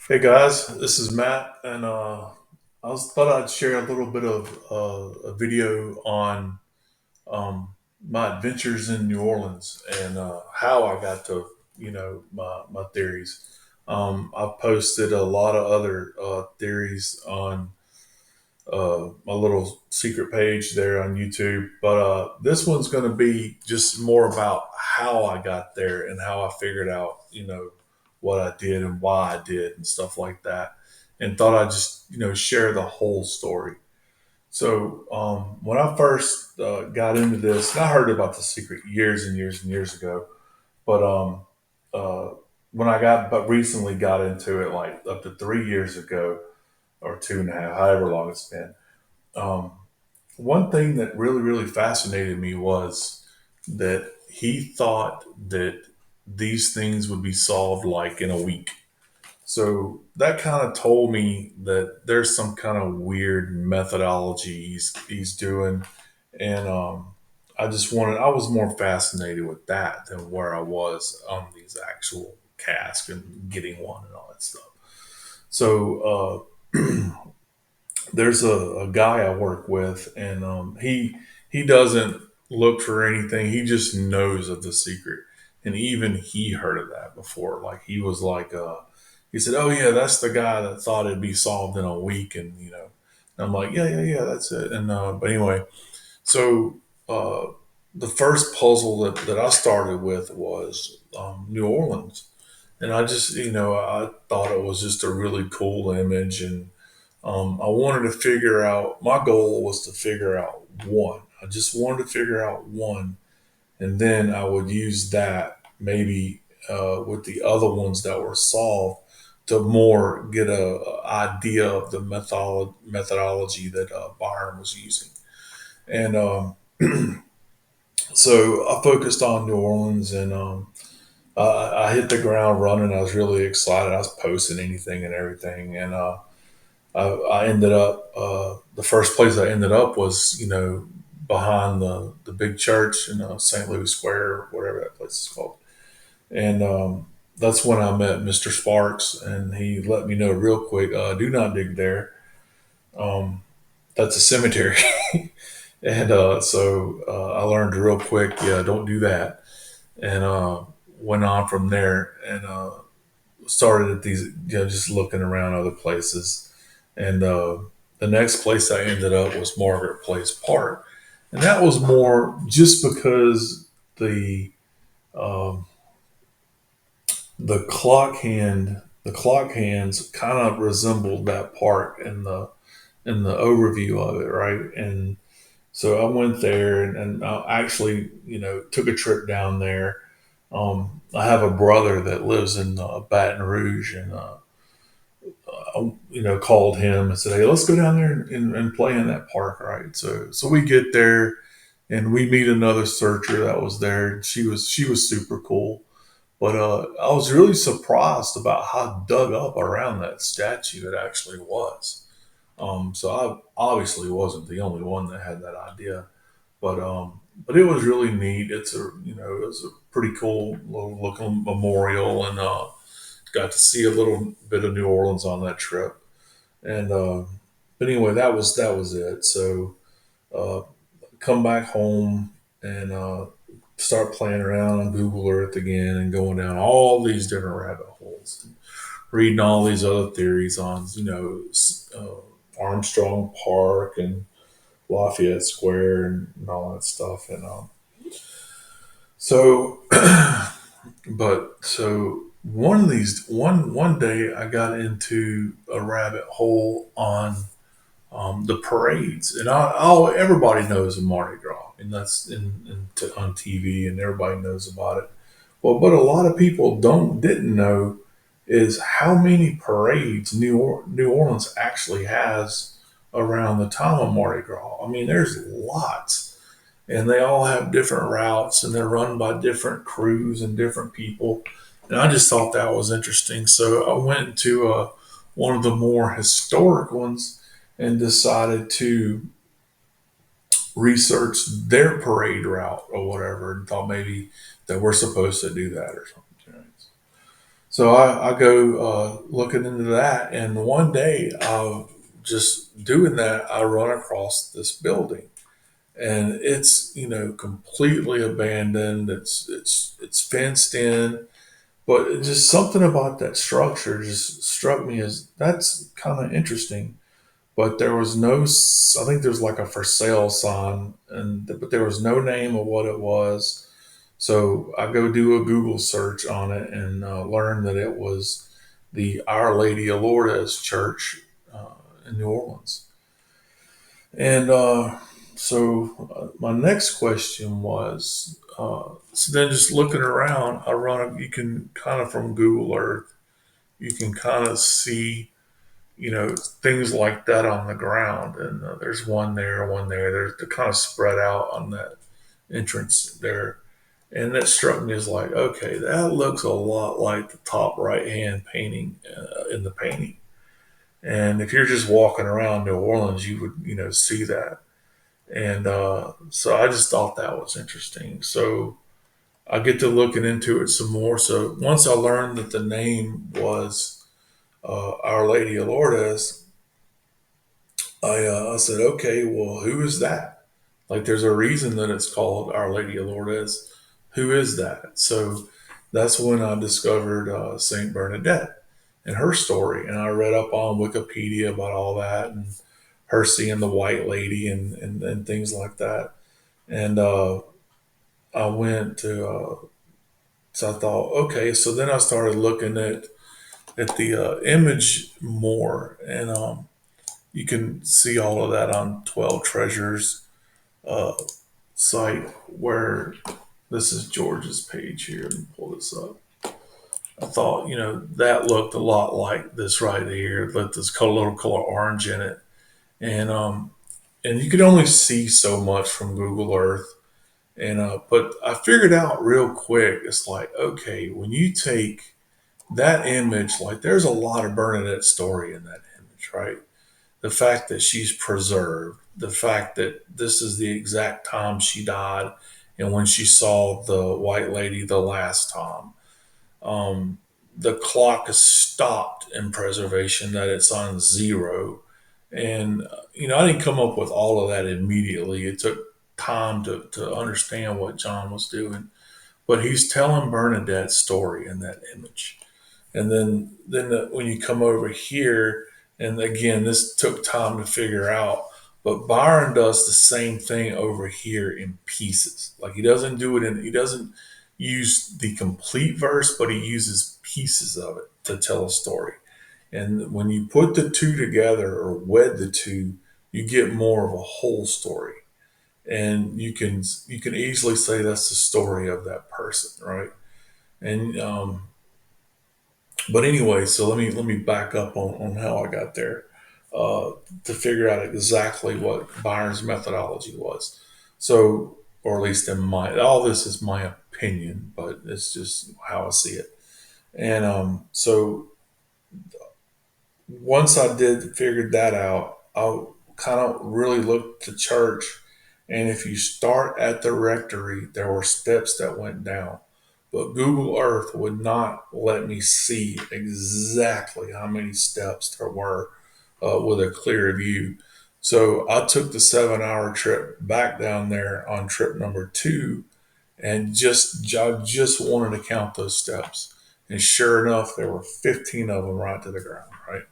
Hey guys, this is Matt, and thought I'd share a little bit of a video on my adventures in New Orleans and how I got to, my theories. I've posted a lot of other theories on my little secret page there on YouTube, but this one's going to be just more about how I got there and how I figured out, what I did and why I did and stuff like that. And thought I'd just, share the whole story. So when I first got into this, and I heard about the secret years and years and years ago, but uh, when I got but recently got into it, like up to 3 years ago or two and a half, however long it's been. Um, One thing that really fascinated me was that he thought that these things would be solved like in a week. So that kind of told me that there's some kind of weird methodology he's doing, and I was more fascinated with that than where I was on these actual casks and getting one and all that stuff. So there's a guy I work with, and he doesn't look for anything. He just knows of the secret, and even he heard of that before. Like he was like, he said, "Oh yeah, that's the guy that thought it'd be solved in a week," and and I'm like, "Yeah, that's it." And but anyway, so uh, the first puzzle that I started with was New Orleans, and I just I thought it was just a really cool image and I wanted to figure out, my goal was to figure out one. I just wanted to figure out one. And then I would use that maybe with the other ones that were solved to more get a idea of the methodology that Byron was using. And so I focused on New Orleans and I hit the ground running. I was really excited. I was posting anything and everything. And I ended up the first place I ended up was behind the big church in St. Louis Square, or whatever that place is called, and that's when I met Mr. Sparks, and he let me know real quick, do not dig there. Um, that's a cemetery, and I learned real quick, yeah, don't do that, and went on from there and started at these, just looking around other places. And the next place I ended up was Margaret Place Park. And that was more just because um, the clock hands kind of resembled that park in the overview of it, right? And so I went there and I actually, took a trip down there. I have a brother that lives in Baton Rouge, and called him and said, "Hey, let's go down there and play in that park." Right. So we get there and we meet another searcher that was there. She was super cool. But I was really surprised about how dug up around that statue it actually was. So I obviously wasn't the only one that had that idea, but it was really neat. It was a pretty cool little looking memorial, and got to see a little bit of New Orleans on that trip. And but anyway, that was it. So uh, come back home and start playing around on Google Earth again and going down all these different rabbit holes and reading all these other theories on Armstrong Park and Lafayette Square and all that stuff. And so, so one day I got into a rabbit hole on the parades, and everybody knows of Mardi Gras, and that's on TV, and everybody knows about it. Well, but a lot of people didn't know is how many parades New Orleans actually has around the time of Mardi Gras. I mean, there's lots, and they all have different routes, and they're run by different crews and different people. And I just thought that was interesting, so I went to one of the more historic ones and decided to research their parade route or whatever, and thought maybe that we're supposed to do that or something. So I go looking into that, and one day, just doing that, I run across this building, and it's completely abandoned. It's fenced in, but it's just something about that structure just struck me as that's kind of interesting. But there was no, I think there's like a for sale sign, but there was no name of what it was. So I go do a Google search on it and learn that it was the Our Lady of Lourdes Church in New Orleans. And my next question was, so then just looking around, you can kind of from Google Earth, you can kind of see, things like that on the ground. And there's one there, one there. They're kind of spread out on that entrance there. And that struck me as like, okay, that looks a lot like the top right hand painting in the painting. And if you're just walking around New Orleans, you would, see that. And so I just thought that was interesting. So I get to looking into it some more. So once I learned that the name was Our Lady of Lourdes, I said, okay, well, who is that? Like, there's a reason that it's called Our Lady of Lourdes. Who is that? So that's when I discovered Saint Bernadette and her story, and I read up on Wikipedia about all that and her seeing the White Lady and things like that. And I went to, so I thought, okay. So then I started looking at the image more, and you can see all of that on 12 Treasures uh, site, where this is George's page here. Let me pull this up. I thought, that looked a lot like this right here. Let this little color orange in it, and you could only see so much from Google Earth. And but I figured out real quick. It's like, okay, when you take that image, like there's a lot of Bernadette story in that image, right? The fact that she's preserved, the fact that this is the exact time she died, and when she saw the White Lady the last time. Um, the clock is stopped in preservation, that it's on zero. And, I didn't come up with all of that immediately. It took time to understand what John was doing. But he's telling Bernadette's story in that image. And then when you come over here, and again, this took time to figure out, but Byron does the same thing over here in pieces. Like he doesn't use the complete verse, but he uses pieces of it to tell a story. And when you put the two together or wed the two, you get more of a whole story. And you can easily say that's the story of that person, right? And but anyway, so let me back up on how I got there to figure out exactly what Byron's methodology was. So, or at least in my, all this is my opinion, but it's just how I see it. And so once I did figured that out, I kind of really looked to church. And if you start at the rectory, there were steps that went down. But Google Earth would not let me see exactly how many steps there were with a clear view. So I took the 7 hour trip back down there on trip number two, and I just wanted to count those steps. And sure enough, there were 15 of them right to the ground, right?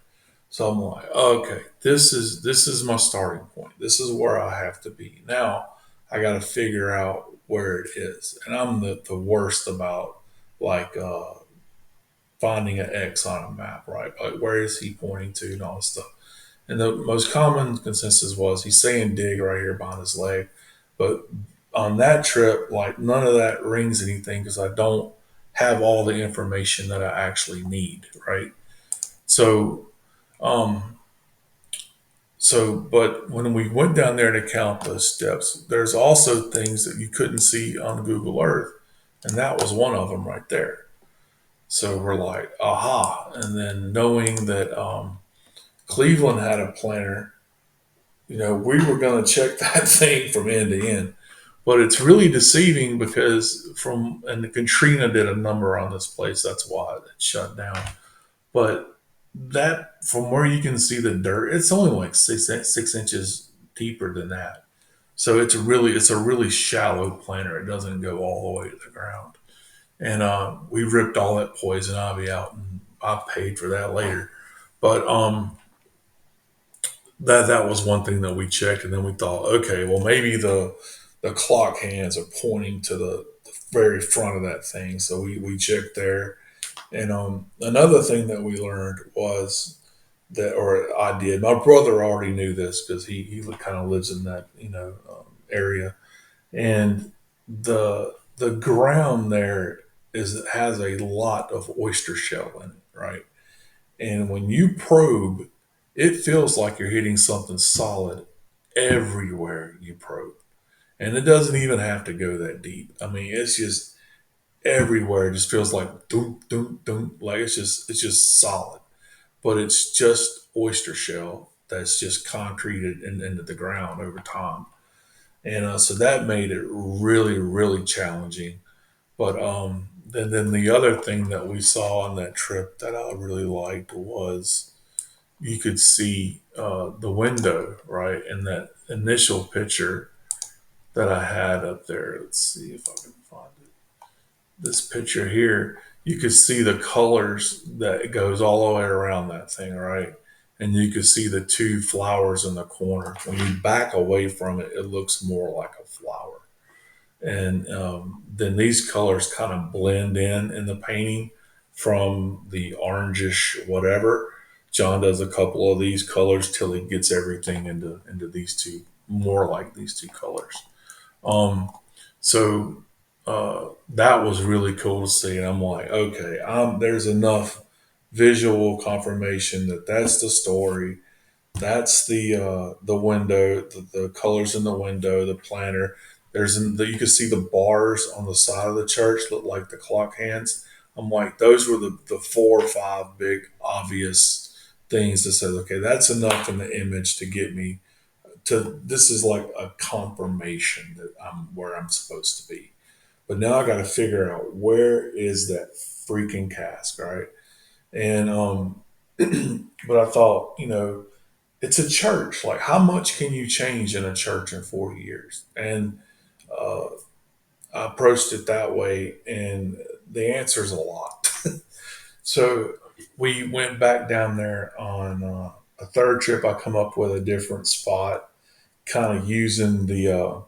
So I'm like, okay, this is my starting point. This is where I have to be. Now I got to figure out where it is, and I'm the worst about like finding an X on a map, right? Like where is he pointing to and all this stuff. And the most common consensus was he's saying dig right here behind his leg, but on that trip, like none of that rings anything because I don't have all the information that I actually need, right? So. Um, but when we went down there to count those steps, there's also things that you couldn't see on Google Earth, and that was one of them right there. So we're like, aha! And then knowing that Cleveland had a planner, we were going to check that thing from end to end. But it's really deceiving because and Katrina did a number on this place. That's why it shut down. But that from where you can see the dirt, it's only like 6 inches deeper than that. So it's a really shallow planter. It doesn't go all the way to the ground. And we ripped all that poison ivy out, and I paid for that later. But that was one thing that we checked, and then we thought, okay, well maybe the clock hands are pointing to the very front of that thing. So we checked there, and another thing that we learned was that, or I did. My brother already knew this because he kind of lives in that area, and the ground there has a lot of oyster shell in it, right? And when you probe, it feels like you're hitting something solid everywhere you probe. And it doesn't even have to go that deep. I mean, it's just everywhere. It just feels like doom, doom, doom. Like it's just solid. But it's just oyster shell that's just concreted into the ground over time. And so that made it really, really challenging. But then the other thing that we saw on that trip that I really liked was you could see the window, right? In that initial picture that I had up there. Let's see if I can find it. This picture here, you could see the colors that it goes all the way around that thing, right? And you could see the two flowers in the corner. When you back away from it, it looks more like a flower. And then these colors kind of blend in the painting from the orangish whatever. John does a couple of these colors till he gets everything into these two, more like these two colors. Um, so that was really cool to see. And I'm like, okay, there's enough visual confirmation that that's the story. That's the window, the colors in the window, the planter. You can see the bars on the side of the church look like the clock hands. I'm like, those were the 4 or 5 big obvious things that said, okay, that's enough in the image to get me to this is like a confirmation that I'm where I'm supposed to be. But now I got to figure out where is that freaking cask, right? And but I thought, it's a church. Like, how much can you change in a church in 40 years? And uh, I approached it that way, and the answer is a lot. So we went back down there on a third trip. I come up with a different spot, kind of using the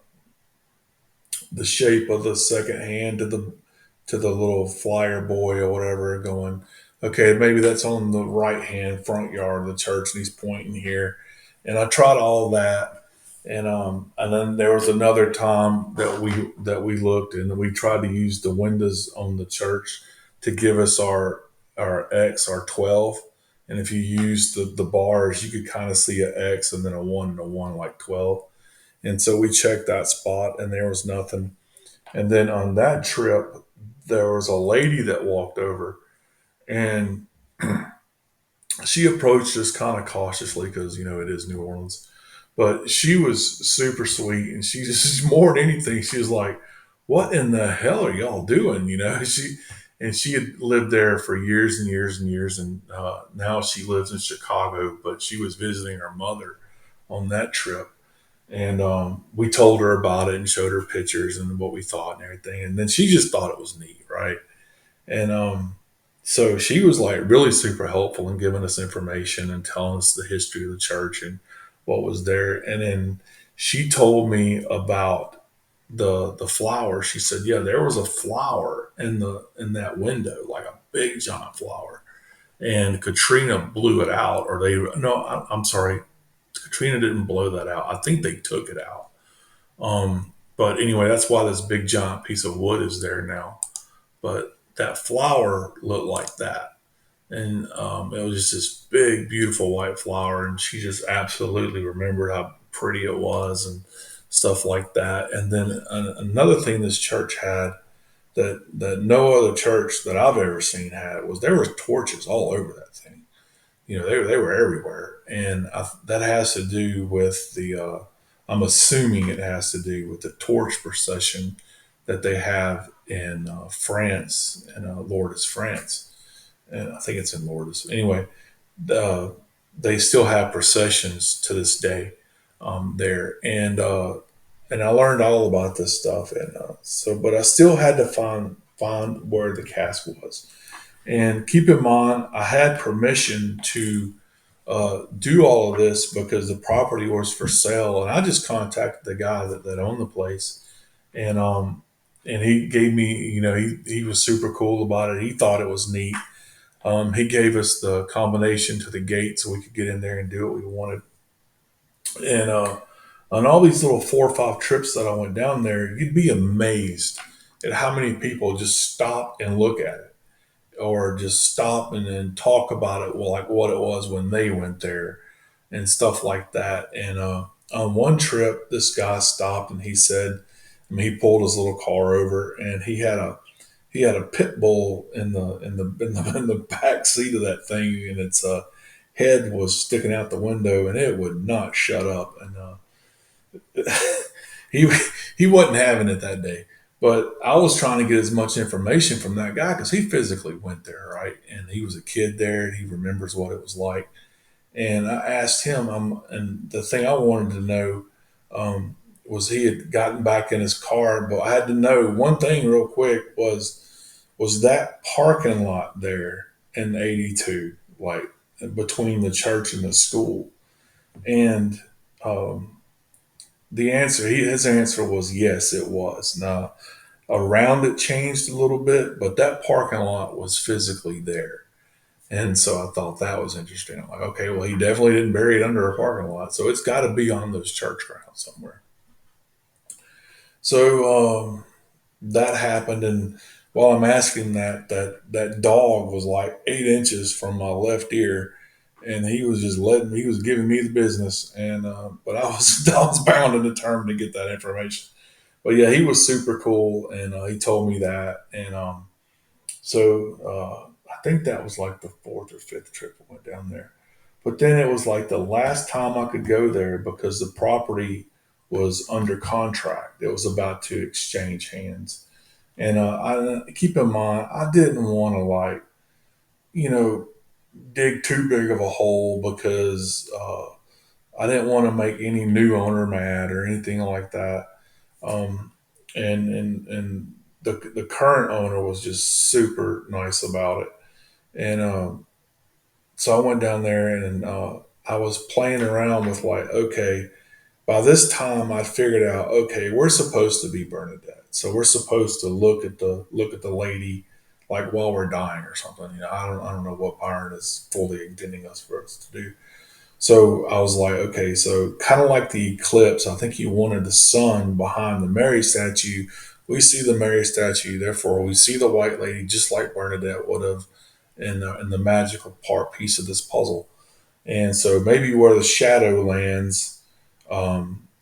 shape of the second hand to the little flyer boy or whatever, going, okay, maybe that's on the right hand front yard of the church, and he's pointing here. And I tried all that, and then there was another time that we looked and we tried to use the windows on the church to give us our X, our 12. And if you use the bars, you could kind of see an X and then a one and a one, like 12. And so we checked that spot and there was nothing. And then on that trip, there was a lady that walked over and she approached us kind of cautiously because, it is New Orleans. But she was super sweet and she just, more than anything, she was like, what in the hell are y'all doing? She had lived there for years and years and years. And now she lives in Chicago, but she was visiting her mother on that trip. And we told her about it and showed her pictures and what we thought and everything. And then she just thought it was neat, right? And so she was like really super helpful in giving us information and telling us the history of the church and what was there. And then she told me about the flower. She said, "Yeah, there was a flower in that window, like a big giant flower." And Katrina blew it out, or they no, I'm sorry, Katrina didn't blow that out. I think they took it out. But anyway, that's why this big giant piece of wood is there now. But that flower looked like that. And it was just this big, beautiful white flower. And she just absolutely remembered how pretty it was and stuff like that. And then another thing this church had that no other church that I've ever seen had was there were torches all over that thing. They were everywhere. And that has to do with I'm assuming it has to do with the torch procession that they have in France, in Lourdes, France. And I think it's in Lourdes. Anyway, uh, they still have processions to this day there, and I learned all about this stuff, and but I still had to find where the cask was. And keep in mind, I had permission to do all of this because the property was for sale, and I just contacted the guy that owned the place, and he gave me, he was super cool about it. He thought it was neat. He gave us the combination to the gate so we could get in there and do what we wanted. And on all these little 4 or 5 trips that I went down there, you'd be amazed at how many people just stop and look at it, or just stop and then talk about it, well, like what it was when they went there and stuff like that. And on one trip, this guy stopped and he said, I mean, he pulled his little car over, and he had a pit bull in the back seat of that thing, and its head was sticking out the window, and it would not shut up. And he he wasn't having it that day. But I was trying to get as much information from that guy because he physically went there, right? And he was a kid there, and he remembers what it was like. And I asked him, and the thing I wanted to know was he had gotten back in his car, but I had to know one thing real quick was that parking lot there in '82, like between the church and the school, and um, his answer was yes, it was. Now around it changed a little bit, but that parking lot was physically there. And so I thought that was interesting. I'm like, okay, well, he definitely didn't bury it under a parking lot, so it's got to be on those church grounds somewhere. So that happened, and while I'm asking that dog was like 8 inches from my left ear, and he was just he was giving me the business, and but I was I was bound and determined to get that information. But yeah, he was super cool, and he told me that, and I think that was like the fourth or fifth trip I went down there. But then it was like the last time I could go there because the property was under contract. It was about to exchange hands. And I keep in mind, I didn't want to you know, dig too big of a hole because I didn't want to make any new owner mad or anything like that. Um, and the current owner was just super nice about it. And so I went down there, and I was playing around with like, okay, by this time I figured out, okay, we're supposed to be Bernadette, so we're supposed to look at the lady like while we're dying or something. I don't know what Byron is fully intending us for us to do. So I was like, okay, so kind of like the eclipse, I think he wanted the sun behind the Mary statue. We see the Mary statue, therefore we see the white lady, just like Bernadette would have in the magical part piece of this puzzle. And so maybe where the shadow lands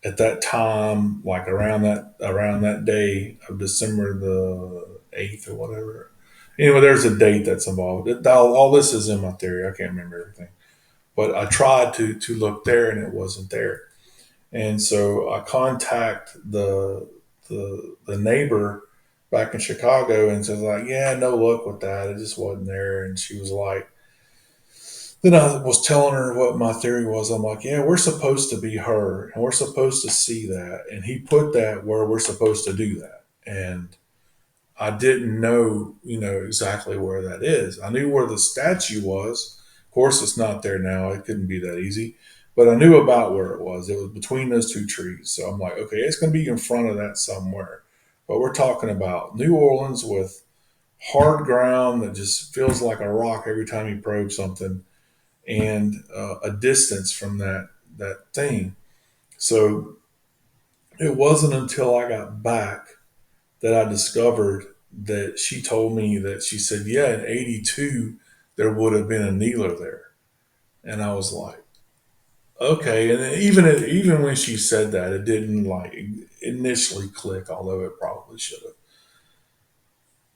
at that time, like around that day of December the 8th or whatever. Anyway, there's a date that's involved. All this is in my theory. I can't remember everything, but I tried to look there, and it wasn't there. And so I contact the neighbor back in Chicago, and says like, yeah, no luck with that. It just wasn't there. And she was like, then I was telling her what my theory was. I'm like, yeah, we're supposed to be her, and we're supposed to see that. And he put that where we're supposed to do that. And I didn't know, exactly where that is. I knew where the statue was. Of course, it's not there now. It couldn't be that easy. But I knew about where it was. It was between those two trees. So I'm like, okay, it's going to be in front of that somewhere. But we're talking about New Orleans with hard ground that just feels like a rock every time you probe something, and a distance from that thing. So it wasn't until I got back that I discovered that she told me that she said, yeah, in '82 there would have been a kneeler there, and I was like, okay. And even when she said that, it didn't like initially click, although it probably should have.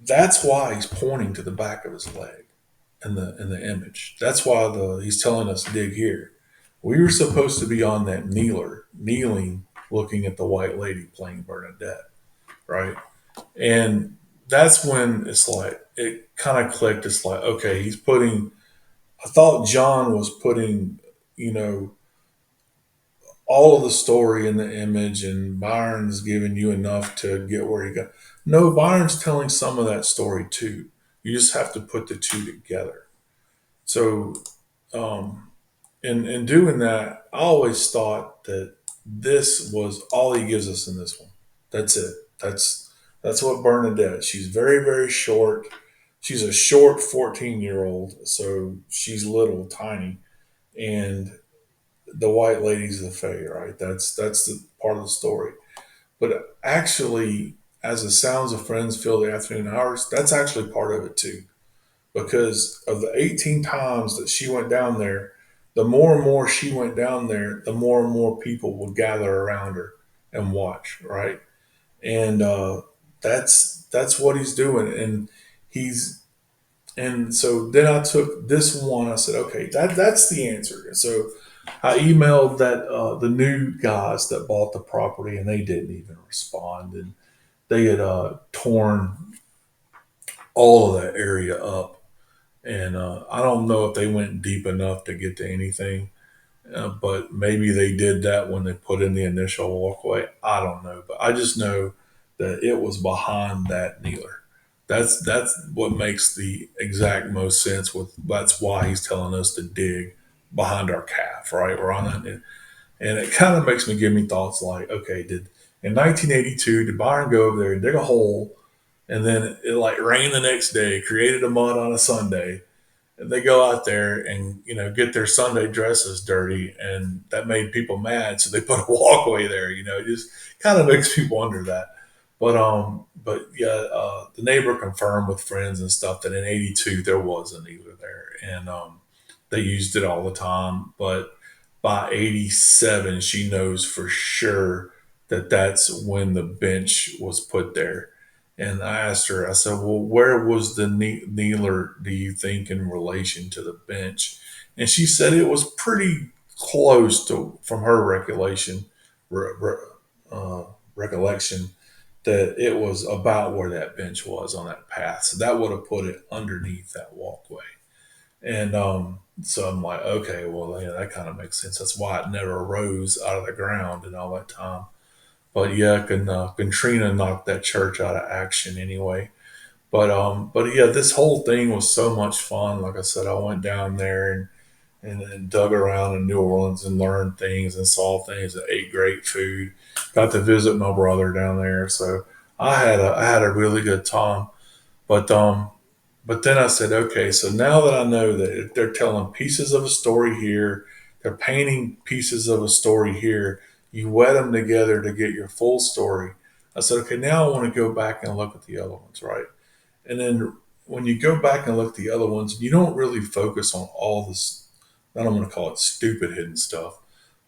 That's why he's pointing to the back of his leg in the image. That's why he's telling us dig here. We were supposed to be on that kneeler, kneeling looking at the white lady playing Bernadette, right? And that's when it's like it kind of clicked. It's like, okay, he's putting. I thought John was putting, you know, all of the story in the image, and Byron's giving you enough to get where you go. No, Byron's telling some of that story too. You just have to put the two together. So, um, in doing that, I always thought that this was all he gives us in this one. That's it. That's what Bernadette. She's very very short. She's a short 14-year-old, so she's little, tiny, and the white lady's the fae, right? That's the part of the story. But actually, as the sounds of friends fill the afternoon hours, that's actually part of it too. Because of the 18 times that she went down there, the more and more she went down there, the more and more people would gather around her and watch, right? And that's what he's doing, and he's and so then I took this one. I said, okay, that's the answer. And so I emailed that the new guys that bought the property, and they didn't even respond, and they had torn all of that area up, and I don't know if they went deep enough to get to anything, but maybe they did that when they put in the initial walkway. I don't know, but I just know that it was behind that kneeler. That's what makes the exact most sense. With that's why he's telling us to dig behind our calf, right? We're on it, and it kind of makes me give me thoughts like, okay, did in 1982 did Byron go over there and dig a hole, and then it like rained the next day, created a mud on a Sunday, they go out there and get their Sunday dresses dirty, and that made people mad, so they put a walkway there. It just kind of makes me wonder that. But yeah, the neighbor confirmed with friends and stuff that in '82 there was a needler there, and they used it all the time. But by '87, she knows for sure that that's when the bench was put there. And I asked her, I said, well, where was the kneeler, do you think, in relation to the bench? And she said it was pretty close to, from her re, re, uh, recollection, that it was about where that bench was on that path. So that would have put it underneath that walkway. And so I'm like, okay, well, yeah, that kind of makes sense. That's why it never rose out of the ground in all that time. But yeah, Katrina knocked that church out of action anyway. But yeah, this whole thing was so much fun. Like I said, I went down there and dug around in New Orleans and learned things and saw things and ate great food. Got to visit my brother down there, so I had a really good time. But but then I said, okay, so now that I know that if they're telling pieces of a story here, they're painting pieces of a story here, you wet them together to get your full story. I said, okay, now I want to go back and look at the other ones, right? And then when you go back and look at the other ones, you don't really focus on all this, I don't want to call it stupid hidden stuff,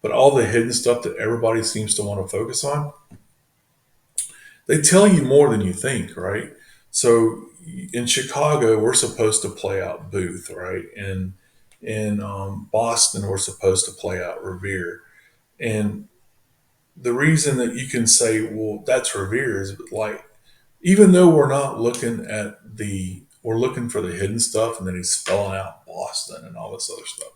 but all the hidden stuff that everybody seems to want to focus on. They tell you more than you think, right? So in Chicago, we're supposed to play out Booth, right? And in Boston, we're supposed to play out Revere. And the reason that you can say, well, that's Revere is like, even though we're not looking at we're looking for the hidden stuff, and then he's spelling out Boston and all this other stuff.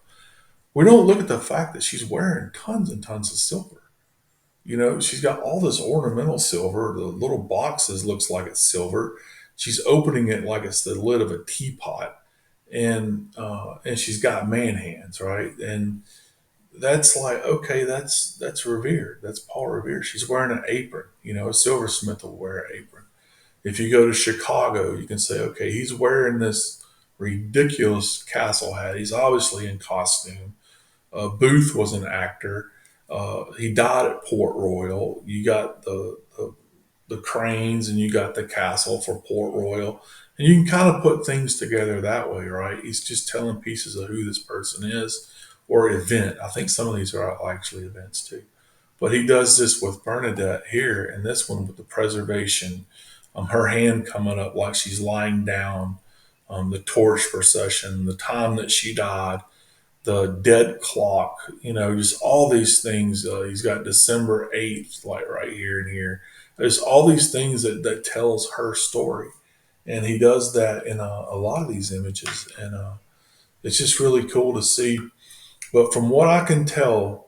We don't look at the fact that she's wearing tons and tons of silver. She's got all this ornamental silver. The little boxes looks like it's silver. She's opening it like it's the lid of a teapot, and she's got man hands, right? And that's like, okay, that's Revere. That's Paul Revere. She's wearing an apron. A silversmith will wear an apron. If you go to Chicago, you can say, okay, he's wearing this ridiculous castle hat. He's obviously in costume. Booth was an actor. He died at Port Royal. You got the cranes, and you got the castle for Port Royal. And you can kind of put things together that way, right? He's just telling pieces of who this person is or event. I think some of these are actually events too. But he does this with Bernadette here, and this one with the preservation. Her hand coming up like she's lying down, the torch procession, the time that she died, the dead clock, just all these things. He's got December 8th, like right here and here. There's all these things that tells her story. And he does that in a lot of these images. And it's just really cool to see. But from what I can tell,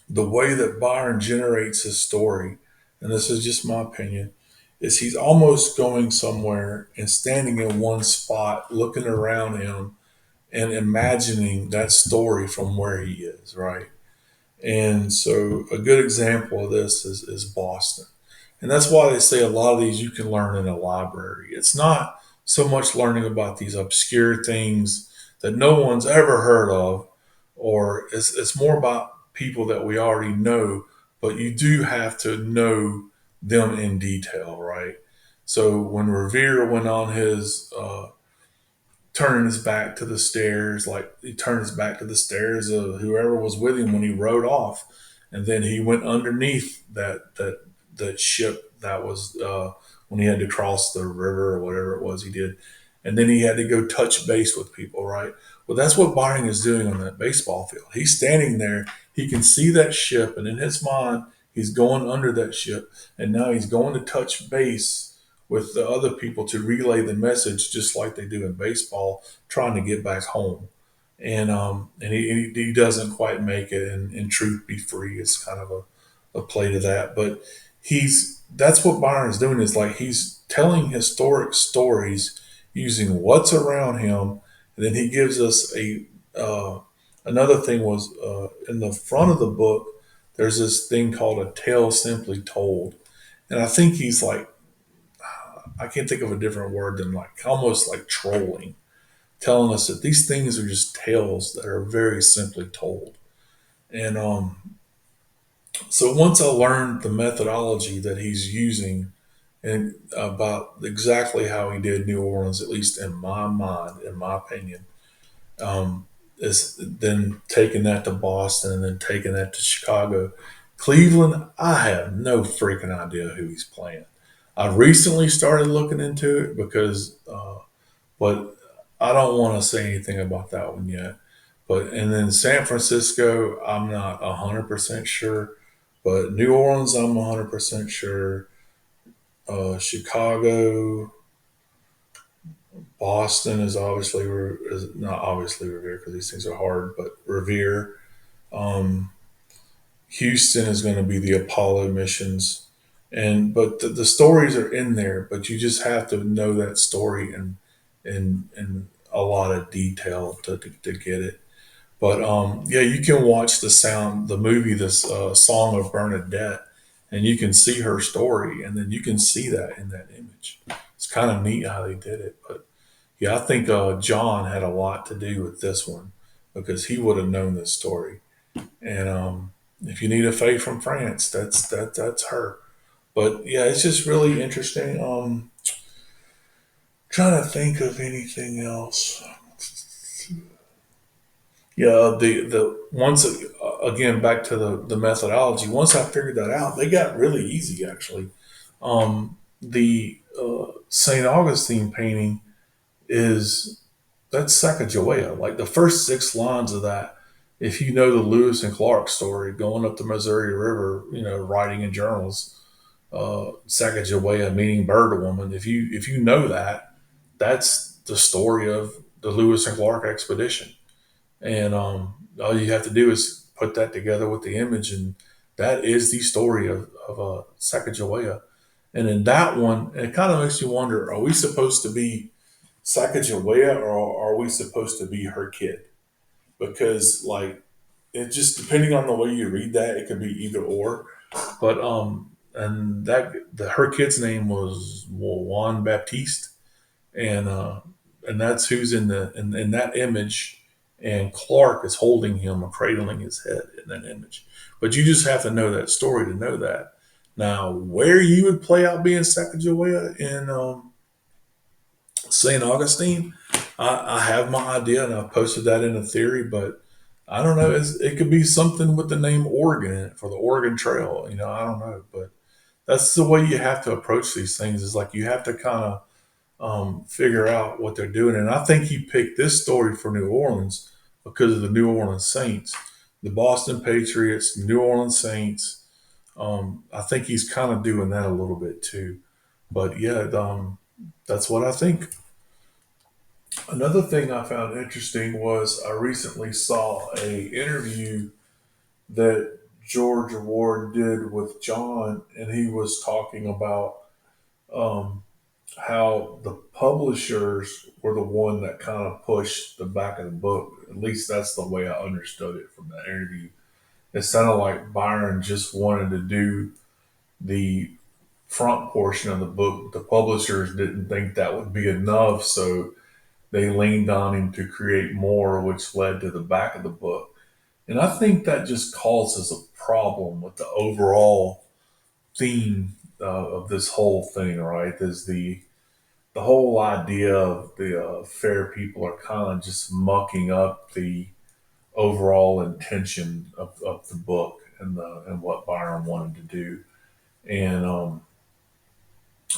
the way that Byron generates his story, and this is just my opinion, is he's almost going somewhere and standing in one spot, looking around him and imagining that story from where he is, right? And so a good example of this is Boston. And that's why they say a lot of these you can learn in a library. It's not so much learning about these obscure things that no one's ever heard of, or it's more about people that we already know, but you do have to know them in detail, right? So when Revere went on his turning his back to the stairs, like he turned his back to the stairs of whoever was with him when he rode off, and then he went underneath that ship that was when he had to cross the river or whatever it was he did, and then he had to go touch base with people, right? Well, that's what Byron is doing on that baseball field. He's standing there. He can see that ship, and in his mind, he's going under that ship, and now he's going to touch base with the other people to relay the message, just like they do in baseball, trying to get back home. And he doesn't quite make it. And in Truth Be Free, it's kind of a play to that. But that's what Byron's doing, is like he's telling historic stories using what's around him. And then he gives us another thing was in the front of the book, there's this thing called a tale simply told. And I think he's like, I can't think of a different word than like almost like trolling, telling us that these things are just tales that are very simply told. And so once I learned the methodology that he's using and about exactly how he did New Orleans, at least in my mind, in my opinion, is then taking that to Boston and then taking that to Chicago. Cleveland, I have no freaking idea who he's playing. I recently started looking into it because, but I don't want to say anything about that one yet. But and then San Francisco, I'm not 100% sure, but New Orleans, I'm 100% sure. Chicago, Boston is obviously is not obviously Revere because these things are hard, but Revere. Um, Houston is going to be the Apollo missions, and but the stories are in there, but you just have to know that story in a lot of detail to get it. But yeah, you can watch the movie, this Song of Bernadette, and you can see her story, and then you can see that in that image. It's kind of neat how they did it, but yeah, I think John had a lot to do with this one because he would have known this story. And if you need a fae from France, that's her. But yeah, it's just really interesting. Trying to think of anything else. Yeah, the once again back to the methodology. Once I figured that out, they got really easy actually. The Saint Augustine painting is that's Sacagawea. Like the first six lines of that, if you know the Lewis and Clark story, going up the Missouri River, writing in journals, Sacagawea meaning bird woman. If you know that, that's the story of the Lewis and Clark expedition. And all you have to do is put that together with the image, and that is the story of Sacagawea. And in that one, it kind of makes you wonder: are we supposed to be Sacagawea, or are we supposed to be her kid? Because like it just depending on the way you read that, it could be either or. But and her kid's name was Juan Baptiste, and that's who's in that image. And Clark is holding him or cradling his head in that image. But you just have to know that story to know that. Now, where you would play out being Sacagawea in St. Augustine, I have my idea and I've posted that in a theory, but I don't know. It could be something with the name Oregon in it for the Oregon Trail. I don't know. But that's the way you have to approach these things is like you have to kind of figure out what they're doing. And I think he picked this story for New Orleans because of the New Orleans Saints, the Boston Patriots, New Orleans Saints. I think he's kind of doing that a little bit too. But yeah, that's what I think. Another thing I found interesting was I recently saw a interview that George Ward did with John, and he was talking about um, how the publishers were the one that kind of pushed the back of the book. At least that's the way I understood it from that interview. It sounded like Byron just wanted to do the front portion of the book. The publishers didn't think that would be enough, so they leaned on him to create more, which led to the back of the book. And I think that just causes a problem with the overall theme of this whole thing, right? Is the whole idea of the fair people are kind of just mucking up the overall intention of the book and what Byron wanted to do. And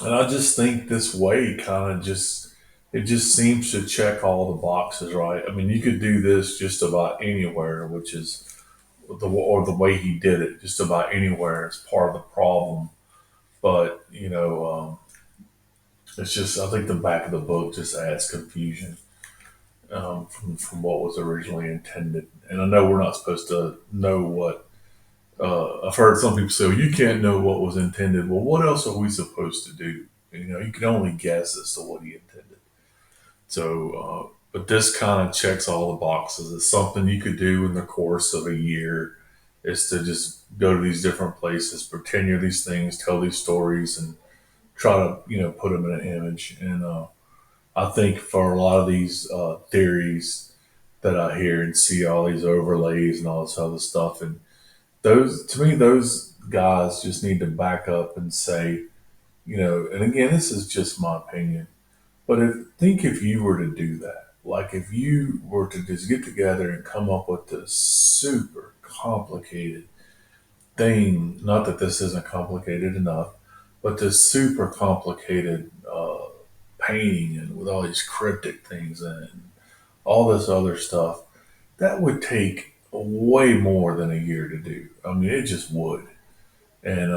I just think this way kind of just it just seems to check all the boxes, right? I mean, you could do this just about anywhere, which is the way he did it, just about anywhere is part of the problem. But it's just I think the back of the book just adds confusion from what was originally intended. And I know we're not supposed to know what. I've heard some people say, well, "You can't know what was intended." Well, what else are we supposed to do? You can only guess as to what he intended. But this kind of checks all the boxes. It's something you could do in the course of a year. Is to just go to these different places, pretend you're these things, tell these stories, and try to put them in an image. And I think for a lot of these theories that I hear and see all these overlays and all this other stuff, and those to me, those guys just need to back up and say, and again, this is just my opinion, but think if you were to do that, like if you were to just get together and come up with this super complicated thing, not that this isn't complicated enough, but this super complicated painting and with all these cryptic things in it and all this other stuff, that would take way more than a year to do. I mean, it just would. And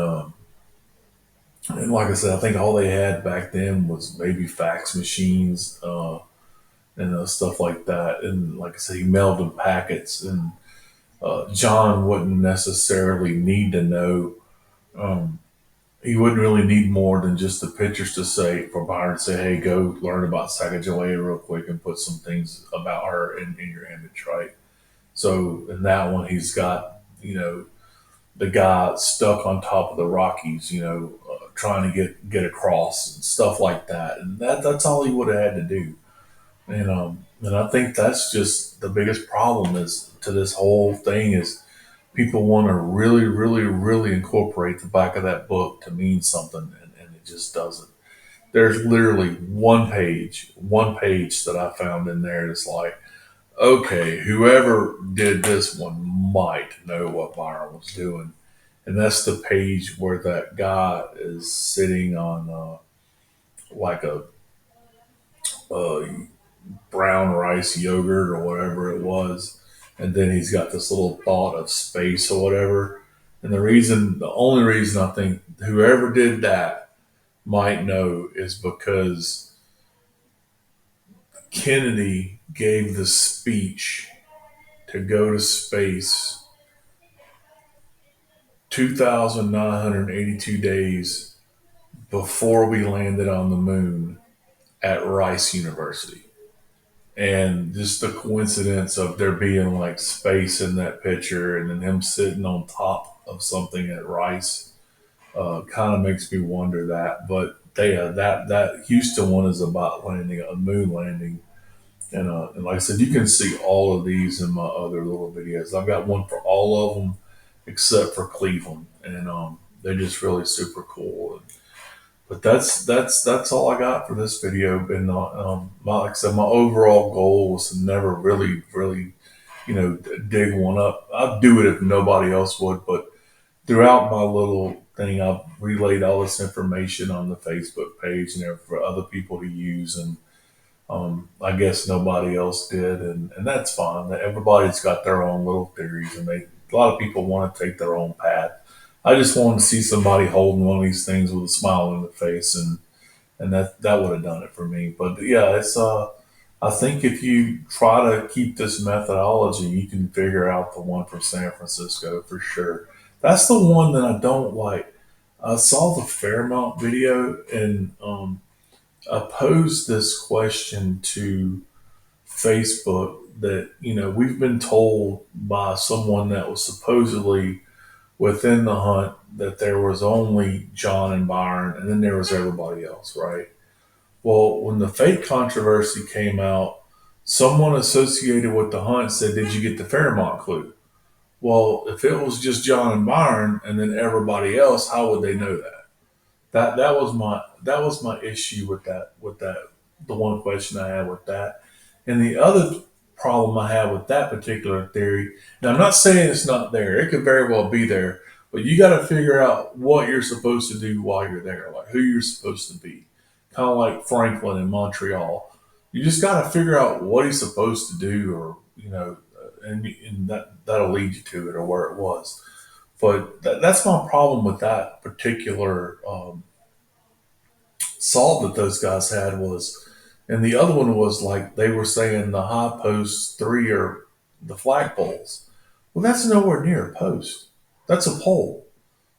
and like I said, I think all they had back then was maybe fax machines and stuff like that. And like I said, he mailed them packets, and John wouldn't necessarily need to know. Um, he wouldn't really need more than just the pictures to say for Byron to say, "Hey, go learn about Sacagawea real quick and put some things about her in your image," right? So in that one, he's got the guy stuck on top of the Rockies, trying to get across and stuff like that, and that's all he would have had to do. And I think that's just the biggest problem is to this whole thing is people want to really, really, really incorporate the back of that book to mean something, and it just doesn't. There's literally one page that I found in there that's like, okay, whoever did this one might know what Byron was doing. And that's the page where that guy is sitting on like a brown rice yogurt or whatever it was. And then he's got this little thought of space or whatever. And the only reason I think whoever did that might know is because Kennedy gave the speech to go to space 2,982 days before we landed on the moon at Rice University. And just the coincidence of there being like space in that picture and then him sitting on top of something at Rice kind of makes me wonder that. But that Houston one is about landing a moon landing, and like I said, you can see all of these in my other little videos. I've got one for all of them except for Cleveland, and they're just really super cool. But that's all I got for this video. And like I said, my overall goal was to never really, dig one up. I'd do it if nobody else would, but throughout my little thing, I've relayed all this information on the Facebook page and there for other people to use. And I guess nobody else did, and that's fine. Everybody's got their own little theories, and a lot of people want to take their own path. I just wanted to see somebody holding one of these things with a smile on their face, and that would have done it for me. But yeah, it's I think if you try to keep this methodology, you can figure out the one from San Francisco for sure. That's the one that I don't like. I saw the Fairmont video, and I posed this question to Facebook that, we've been told by someone that was supposedly within the hunt that there was only John and Byron, and then there was everybody else, right? Well, when the fake controversy came out, someone associated with the hunt said, "Did you get the Fairmont clue?" Well, if it was just John and Byron and then everybody else, how would they know that? That was my issue with that the one question I had with that. And the other problem I have with that particular theory, and I'm not saying it's not there, it could very well be there, but you got to figure out what you're supposed to do while you're there, like who you're supposed to be. Kind of like Franklin in Montreal. You just got to figure out what he's supposed to do, or, and that'll lead you to it or where it was. But that's my problem with that particular solve that those guys had was, and the other one was like they were saying the high posts three are the flagpoles. Well, that's nowhere near a post. That's a pole.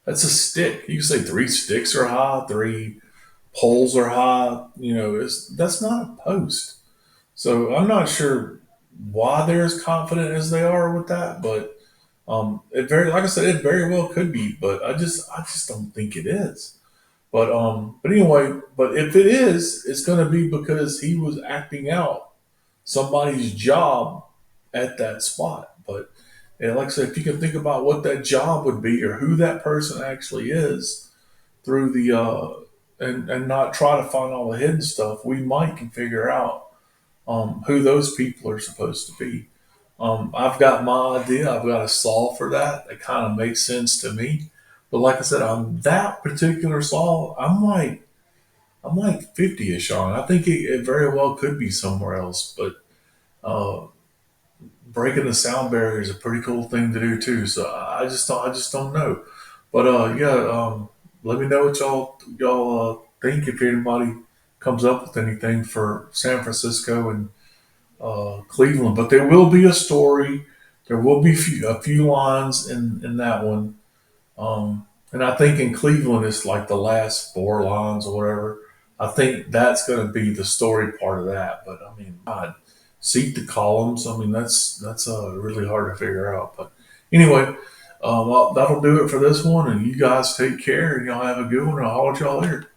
That's a stick. You can say three sticks are high, three poles are high. That's not a post. So I'm not sure why they're as confident as they are with that, but it very, like I said, it very well could be, but I just don't think it is. But anyway, but if it is, it's going to be because he was acting out somebody's job at that spot. But and like I said, if you can think about what that job would be or who that person actually is through the and not try to find all the hidden stuff, we might can figure out who those people are supposed to be. I've got my idea. I've got a solve for that. That kind of makes sense to me. But like I said, on that particular solve, I'm like 50ish on. I think it very well could be somewhere else. But uh, breaking the sound barrier is a pretty cool thing to do too. So I just don't know. But yeah, let me know what y'all think if anybody comes up with anything for San Francisco and Cleveland. But there will be a story. There will be a few lines in that one. And I think in Cleveland, it's like the last four lines or whatever. I think that's going to be the story part of that. But I mean, God, seat the columns. I mean, that's really hard to figure out. But anyway, that'll do it for this one. And you guys take care and y'all have a good one. I'll holler at y'all later.